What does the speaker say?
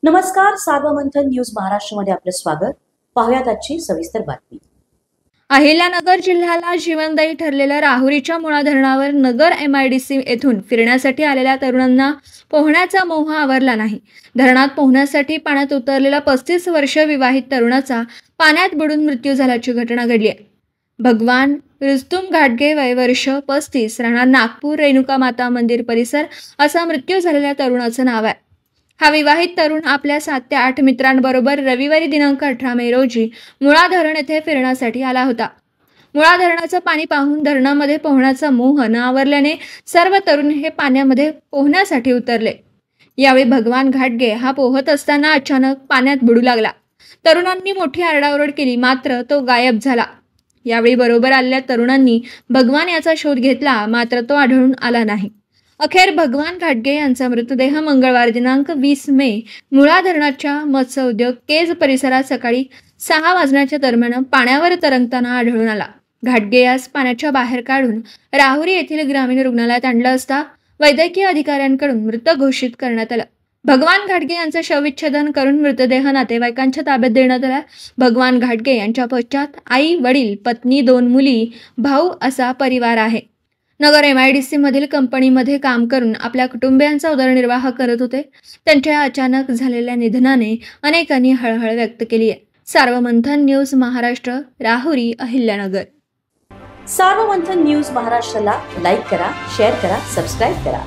नमस्कार, सार्वमंथन न्यूज महाराष्ट्रमध्ये आपलं स्वागत. पाहुयात आजची सविस्तर बातमी. अहिल्यानगर जिल्ह्याला जीवनदायी ठरलेल्या राहुरीच्या मुळा धरणावर नगर MIDC येथून फिरण्यासाठी आलेल्या तरुणांना पोहण्याचा मोह आवरला नाही. धरणात पोहण्यासाठी पाण्यात उतरलेला 35 वर्ष विवाहित तरुणाचा पाण्यात बुडून मृत्यू झाल्याची घटना घडली आहे. भगवान रुस्तुम घाटगे, वय वर्ष 35, राहणार नागपूर, रेणुका माता मंदिर परिसर, असा मृत्यू झालेल्या तरुणाचं नाव आहे. हा विवाहित तरुण आपल्या 7 ते 8 मित्रांबरोबर रविवारी दिनांक 18 मे रोजी मुळा धरण येथे फिरण्यासाठी आला होता. मुळा धरणाचं पाणी पाहून धरणामध्ये पोहण्याचा मोह न आवरल्याने सर्व तरुण हे पाण्यामध्ये पोहण्यासाठी उतरले. यावेळी भगवान घाटगे हा पोहत असताना अचानक पाण्यात बुडू लागला. तरुणांनी मोठी आरडाओरड केली, मात्र तो गायब झाला. यावेळी बरोबर आलेल्या तरुणांनी भगवान याचा शोध घेतला, मात्र तो आढळून आला नाही. अखेर भगवान घाटगे यांचा मृतदेह मंगळवार दिनांक 20 मे मुळा धरणाच्या मत्स्य उद्योग केज परिसरात सकाळी 6 वाजण्याच्या दरम्यान पाण्यावर तरंगताना आढळून आला. घाटगे यास पाण्याच्या बाहेर काढून राहुरी येथील ग्रामीण रुग्णालयात आणलं असता वैद्यकीय अधिकाऱ्यांकडून मृत घोषित करण्यात आलं. भगवान घाटगे यांचं शवविच्छेदन करून मृतदेह नातेवाईकांच्या ताब्यात देण्यात आला. भगवान घाटगे यांच्या पश्चात आई, वडील, पत्नी, 2 मुली, भाऊ असा परिवार आहे. नगर MIDC मधील कंपनीमध्ये काम करून आपल्या कुटुंबियांचा उदरनिर्वाह करत होते. त्यांच्या अचानक झालेल्या निधनाने अनेकांनी हळहळ व्यक्त केली आहे. सार्वमंथन न्यूज महाराष्ट्र, राहुरी, अहिल्यानगर. सार्वमंथन न्यूज महाराष्ट्राला लाईक करा, शेअर करा, सबस्क्राईब करा.